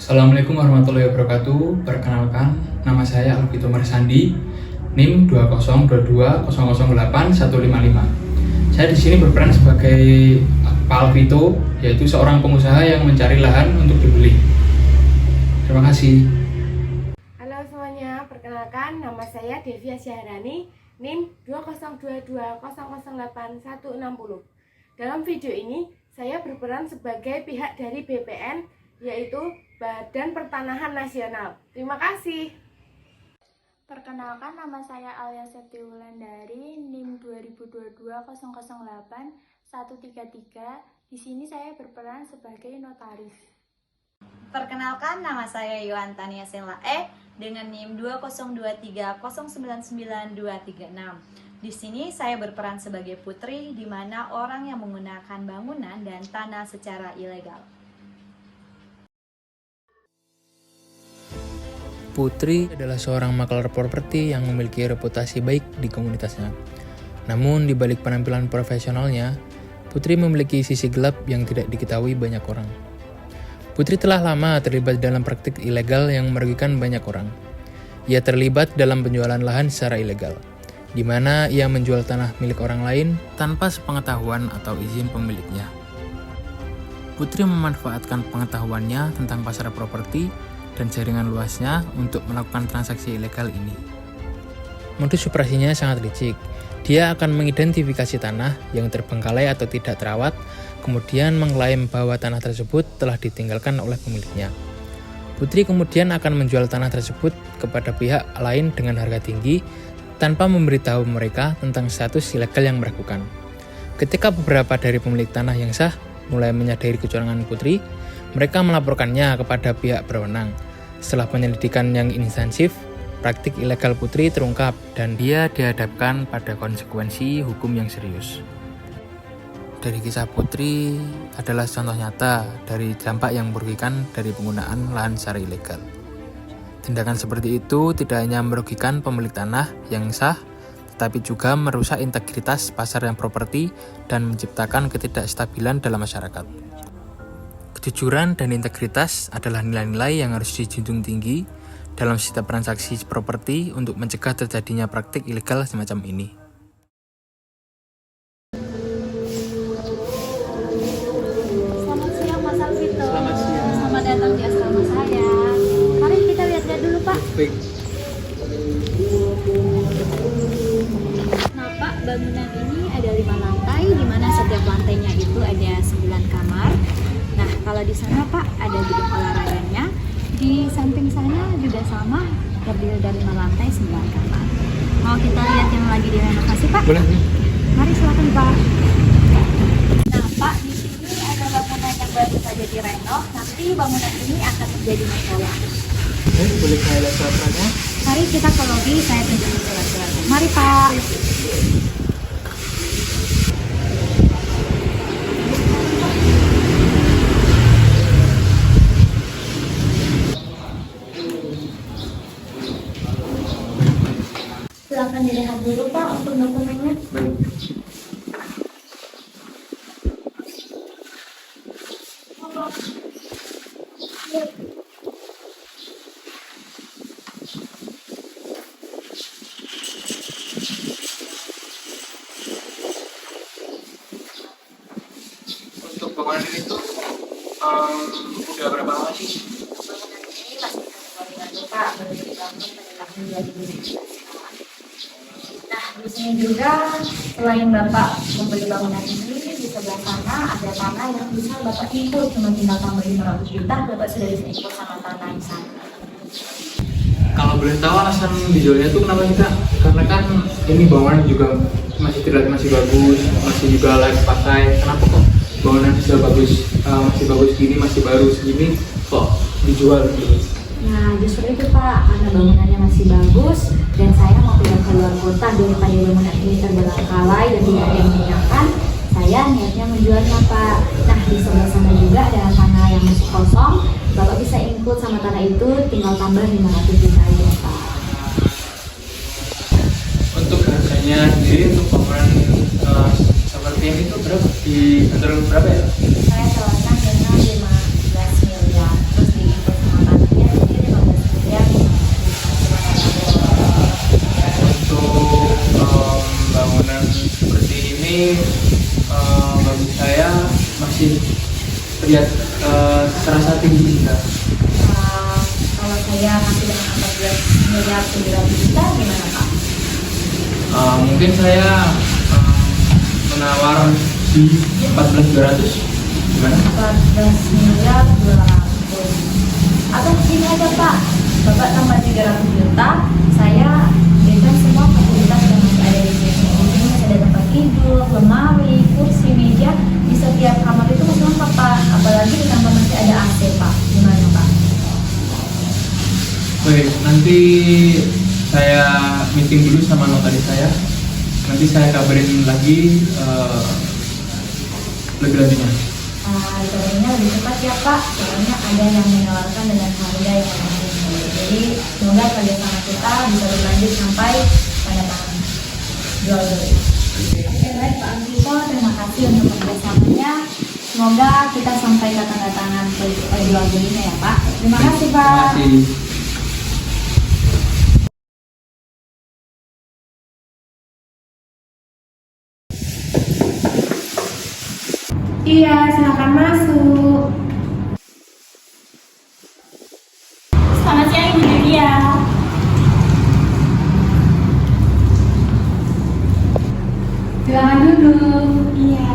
Assalamualaikum warahmatullahi wabarakatuh. Perkenalkan, nama saya Alvito Marsandi, NIM 2022008-155. Saya di sini berperan sebagai Pak Alvito, yaitu seorang pengusaha yang mencari lahan untuk dibeli. Terima kasih. Halo semuanya, perkenalkan nama saya Devia Syahrani, NIM 2022008-160. Dalam video ini, saya berperan sebagai pihak dari BPN, yaitu Badan Pertanahan Nasional. Terima kasih. Perkenalkan, nama saya Alia Septi Wulandari, NIM 2022-008-133. Di sini saya berperan sebagai notaris. Perkenalkan, nama saya Yohantania Senlae dengan NIM 20230999236. Di sini saya berperan sebagai putri, di mana orang yang menggunakan bangunan dan tanah secara ilegal. Putri adalah seorang makelar properti yang memiliki reputasi baik di komunitasnya. Namun, di balik penampilan profesionalnya, Putri memiliki sisi gelap yang tidak diketahui banyak orang. Putri telah lama terlibat dalam praktik ilegal yang merugikan banyak orang. Ia terlibat dalam penjualan lahan secara ilegal, di mana ia menjual tanah milik orang lain tanpa sepengetahuan atau izin pemiliknya. Putri memanfaatkan pengetahuannya tentang pasar properti dan jaringan luasnya untuk melakukan transaksi ilegal ini. Modus operasinya sangat licik. Dia akan mengidentifikasi tanah yang terbengkalai atau tidak terawat, kemudian mengklaim bahwa tanah tersebut telah ditinggalkan oleh pemiliknya. Putri kemudian akan menjual tanah tersebut kepada pihak lain dengan harga tinggi tanpa memberitahu mereka tentang status ilegal yang meragukan. Ketika beberapa dari pemilik tanah yang sah mulai menyadari kecurangan Putri, mereka melaporkannya kepada pihak berwenang. Setelah penyelidikan yang intensif, praktik ilegal Putri terungkap dan dia dihadapkan pada konsekuensi hukum yang serius. Dari kisah Putri adalah contoh nyata dari dampak yang merugikan dari penggunaan lahan secara ilegal. Tindakan seperti itu tidak hanya merugikan pemilik tanah yang sah, tetapi juga merusak integritas pasar yang properti dan menciptakan ketidakstabilan dalam masyarakat. Kejujuran dan integritas adalah nilai-nilai yang harus dijunjung tinggi dalam setiap transaksi properti untuk mencegah terjadinya praktik ilegal semacam ini. Selamat siang Mas Alvito. Selamat siang. Selamat datang di asrama saya. Mari kita lihat-lihat dulu Pak. Baik. Nah Pak, bangunan ini ada 5 lantai, di mana setiap lantainya itu ada 9 kamar. Nah, kalau di sana Pak ada gedung olahraganya, di samping sana juga sama, terdiri dari 5 lantai 9 kamar. Mau kita lihat yang lagi direnovasi Pak? Boleh. Mari silakan Pak. Nah Pak, di sini ada bangunan yang baru saja direnov. Nanti bangunan ini akan menjadi musola. Boleh saya lihat suratnya? Mari kita ke lobi, saya tunjukin surat-suratnya. Mari Pak. Silakan dilihat dulu Pak untuk dokumennya. Baik. Untuk bangunan ini tuh udah berapa lama sih? Bangunan ini masih terbangun Pak, baru dibangun pada tahun 2017. Nah, di sini juga selain Bapak membeli bangunan ini, di sebelah sana ada tanah yang bisa Bapak input, cuma tinggal tambah 500 juta, Bapak sudah bisa input sama tanah di sana. Kalau boleh tahu alasan dijualnya tuh kenapa sih Kak? Karena kan ini bangunan juga masih terlihat masih bagus, masih juga layak pakai. Kenapa kok bangunan bisa bagus, masih bagus gini, masih baru segini kok dijual gitu? Nah, justru itu Pak, karena bangunannya masih bagus dan saya mau pindah ke luar kota daripada bangunan ini terbengkalai dan tidak ada yang menggunakan, saya niatnya menjualnya Pak. Nah, di sebelah sana juga ada tanah yang masih kosong, Bapak bisa input sama tanah itu, tinggal tambah 500 juta aja Pak. Untuk harganya sendiri untuk bangunan seperti ini tuh berapa? Di antara berapa ya? Saya sewakan dengan 15 miliar, terus diinput sama bagi saya masih terlihat terasa tinggi juga. Kalau saya masih dengan 14 miliar 700 juta gimana Pak? Mungkin saya menawar di 14.200 gimana? 14 miliar 200. Atau gini aja Pak, Bapak tambah 300 juta, saya berikan semua fasilitas yang masih ada di sini. Di sini masih ada tempat tidur, lemari, kursi, meja. Di setiap kamar itu masih lengkap Pak. Apalagi ditambah masih ada AC Pak. Gimana Pak? Baik, nanti saya meeting dulu sama notaris saya. Nanti saya kabarin lagi lebih lanjutnya. Harganya lebih cepat ya Pak, soalnya ada yang menawarkan dengan harga yang lebih tinggi. Jadi semoga kerjasama kita bisa berlanjut sampai pada tangan jual beli. Oke baik Pak Anggito, terima kasih untuk kerjasamanya. Semoga kita sampai ke tanda tangan jual belinya ya Pak. Terima kasih Pak. Terima kasih. Iya, silakan masuk. Selamat siang Ibu Julia. Silakan duduk. Iya.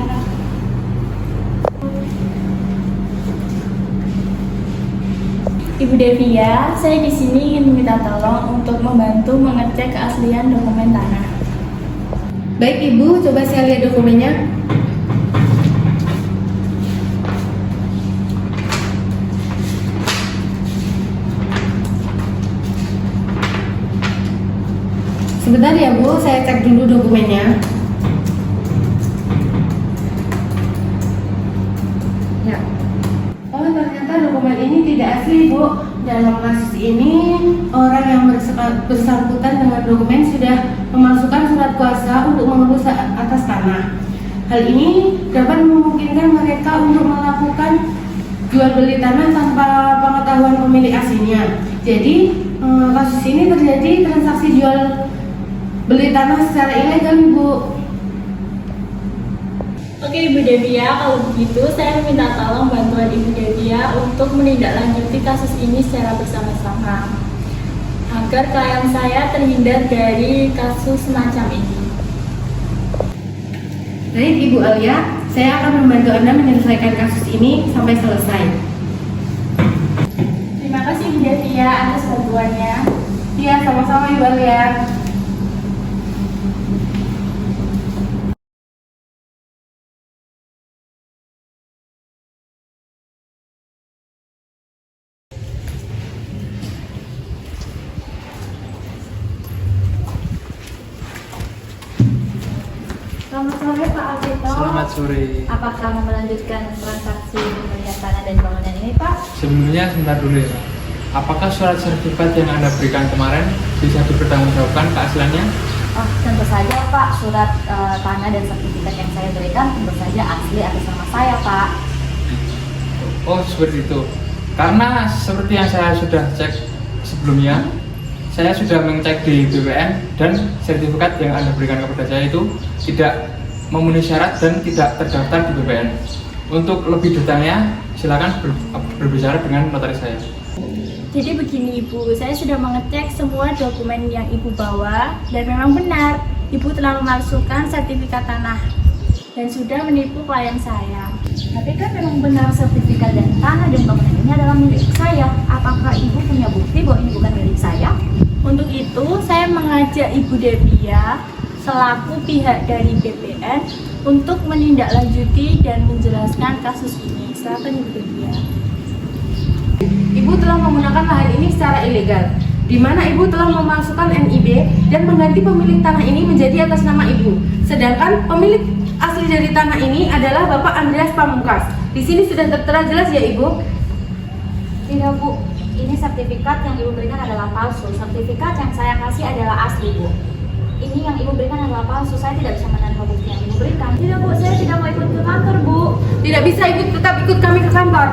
Ibu Devia, saya di sini ingin meminta tolong untuk membantu mengecek keaslian dokumen tanah. Baik Ibu, coba saya lihat dokumennya. Sebentar ya Bu, saya cek dulu dokumennya. Ya. Oh, ternyata dokumen ini tidak asli Bu. Dalam kasus ini, orang yang bersangkutan dengan dokumen sudah memasukkan surat kuasa untuk mengurus atas tanah. Hal ini dapat memungkinkan mereka untuk melakukan jual beli tanah tanpa pengetahuan pemilik aslinya. Jadi, kasus ini terjadi transaksi jual beli tanah secara ilegal, Bu. Oke Ibu Devia, kalau begitu saya meminta tolong bantuan Ibu Devia untuk menindaklanjuti kasus ini secara bersama-sama agar klien saya terhindar dari kasus semacam ini. Baik Ibu Alia, saya akan membantu Anda menyelesaikan kasus ini sampai selesai. Terima kasih Ibu Devia atas bantuannya. Iya, sama-sama Ibu Alia. Selamat sore Pak Alvito. Selamat sore. Apakah mau melanjutkan transaksi pembelian tanah dan bangunan ini Pak? Sebenarnya sebentar dulu ya. Apakah surat sertifikat yang Anda berikan kemarin bisa dipertanggungjawabkan keasliannya? Oh, tentu saja Pak, surat tanah dan sertifikat yang saya berikan tentu saja asli atas nama saya Pak. Oh, seperti itu. Karena seperti yang saya sudah cek sebelumnya, saya sudah mengecek di BPN dan sertifikat yang Anda berikan kepada saya itu tidak memenuhi syarat dan tidak terdaftar di BPN. Untuk lebih detailnya, silakan berbicara dengan notaris saya. Jadi begini Ibu, saya sudah mengecek semua dokumen yang Ibu bawa dan memang benar Ibu telah memalsukan sertifikat tanah dan sudah menipu klien saya. Tapi kan memang benar sertifikat dan tanah dan bangunan ini adalah milik saya. Apakah Ibu punya bukti bahwa ini bukan milik saya? Untuk itu, saya mengajak Ibu Devia selaku pihak dari BPN untuk menindaklanjuti dan menjelaskan kasus ini. Silakan Ibu Devia. Ibu telah menggunakan lahan ini secara ilegal, di mana Ibu telah memasukkan NIB dan mengganti pemilik tanah ini menjadi atas nama Ibu. Sedangkan pemilik asli dari tanah ini adalah Bapak Andreas Pamungkas. Di sini sudah tertera jelas ya Ibu? Tidak Bu, ini sertifikat yang Ibu berikan adalah palsu. Sertifikat yang saya kasih adalah asli Bu. Ini yang Ibu berikan adalah palsu. Saya tidak bisa menerima bukti yang Ibu berikan. Tidak Bu, saya tidak mau ikut ke kantor Bu. Tidak bisa Ibu tetap ikut kami ke kantor.